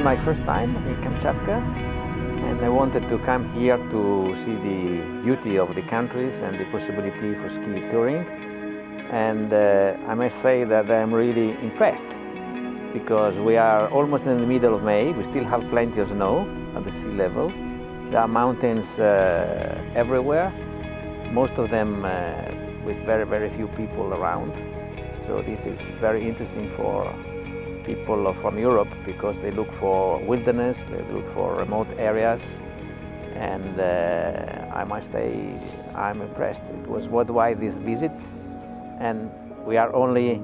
my first time in Kamchatka, and I wanted to come here to see the beauty of the countries and the possibility for ski touring. And I must say that I'm really impressed because we are almost in the middle of May. We still have plenty of snow at the sea level. There are mountains everywhere, most of them with very, very few people around. So this is very interesting for people from Europe because they look for wilderness, they look for remote areas, and I must say I'm impressed. It was worthwhile this visit, and we are only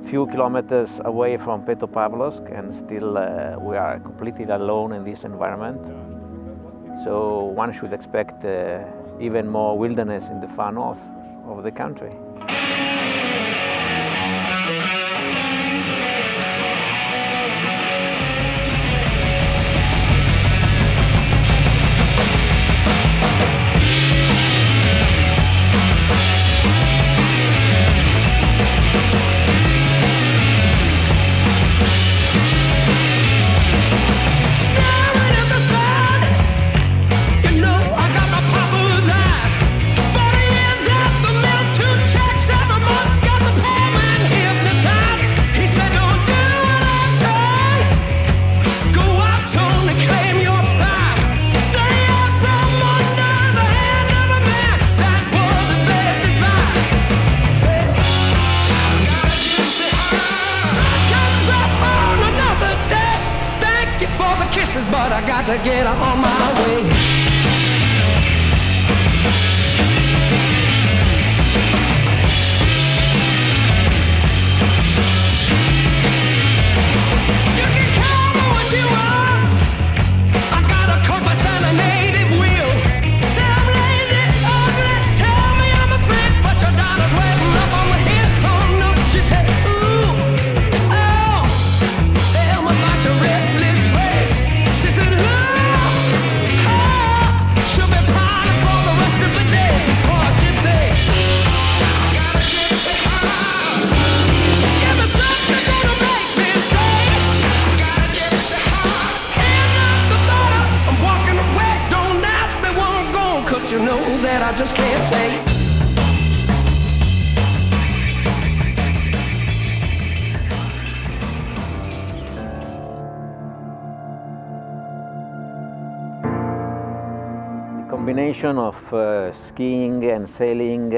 few kilometers away from Petropavlovsk, and still we are completely alone in this environment. So one should expect even more wilderness in the far north of the country. But I got to get on my way. You can call me what you want. I got a compass and a native wheel. Say I'm lazy, ugly, tell me I'm a freak, but your daughter's waiting up on the hill. Oh no, she said, ooh, oh, tell me about your red lips face. She said, oh, she'll be crying for the rest of the day. For a gypsy, I got a gypsy heart. Give me something gonna make me stay. I got a gypsy heart. End up the matter, I'm walking away. Don't ask me where I'm going, 'cause you know that I just can't say. Combination of skiing and sailing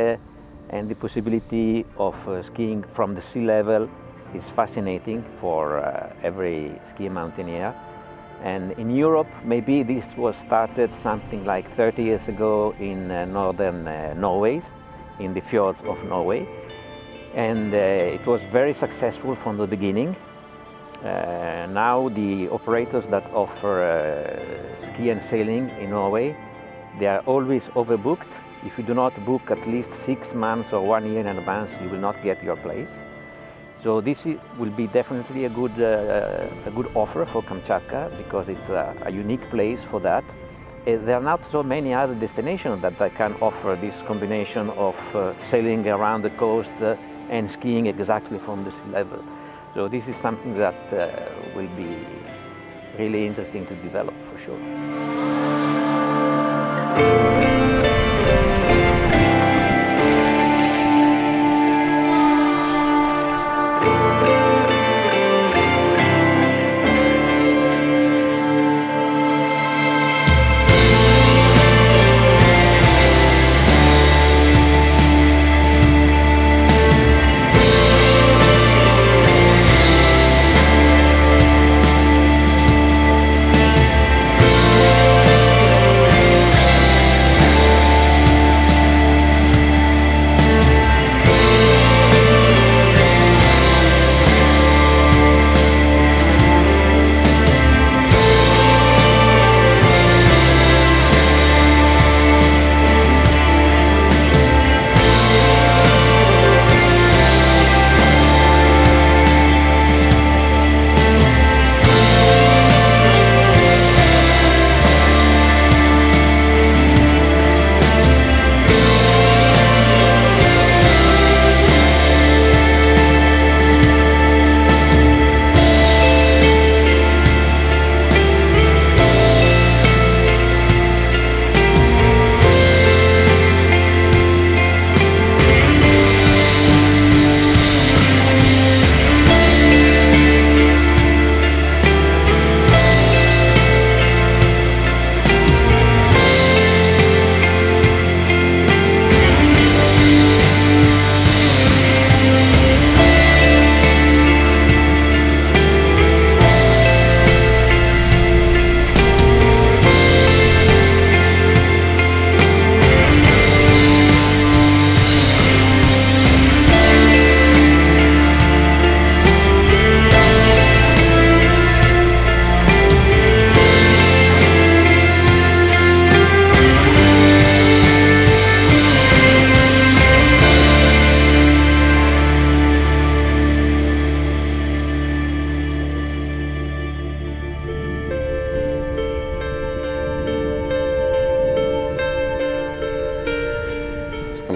and the possibility of skiing from the sea level is fascinating for every ski mountaineer. And in Europe, maybe this was started something like 30 years ago in northern Norway, in the fjords of Norway. And it was very successful from the beginning. Now the operators that offer ski and sailing in Norway, they are always overbooked. If you do not book at least 6 months or 1 year in advance, you will not get your place. So this will be definitely a good offer for Kamchatka because it's a unique place for that. There are not so many other destinations that can offer this combination of sailing around the coast and skiing exactly from the sea level. So this is something that will be really interesting to develop for sure.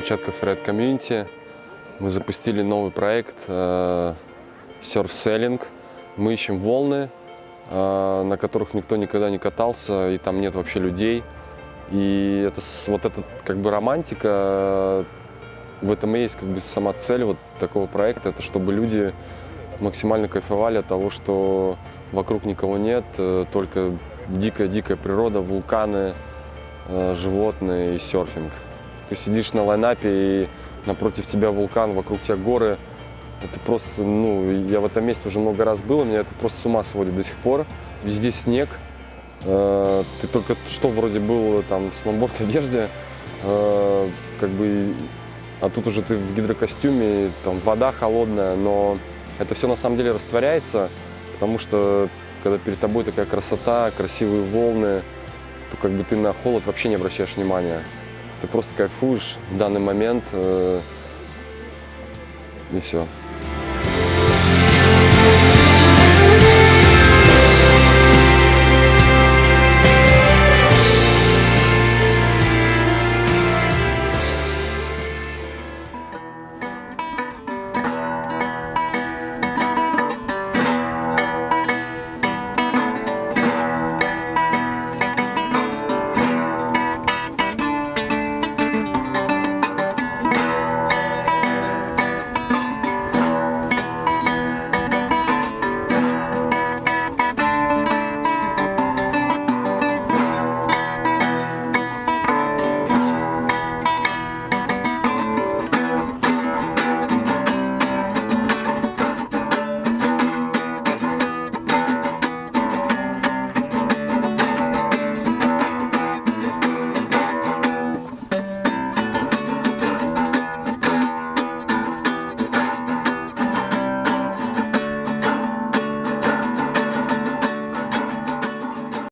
Камчатка Freeride Community. Мы запустили новый проект серф-сейлинг. Мы ищем волны, на которых никто никогда не катался, и там нет вообще людей. И это вот эта как бы романтика, в этом и есть как бы сама цель вот такого проекта, это чтобы люди максимально кайфовали от того, что вокруг никого нет, только дикая природа, вулканы, животные и серфинг. Ты сидишь на лайнапе, и напротив тебя вулкан, вокруг тебя горы. Это просто, я в этом месте уже много раз был, меня это просто с ума сводит до сих пор. Везде снег. Ты только что вроде был там в сноуборд-одежде, как бы, а тут уже ты в гидрокостюме, там вода холодная, но это все на самом деле растворяется, потому что когда перед тобой такая красота, красивые волны, то как бы ты на холод вообще не обращаешь внимания. Ты просто кайфуешь в данный момент, и все.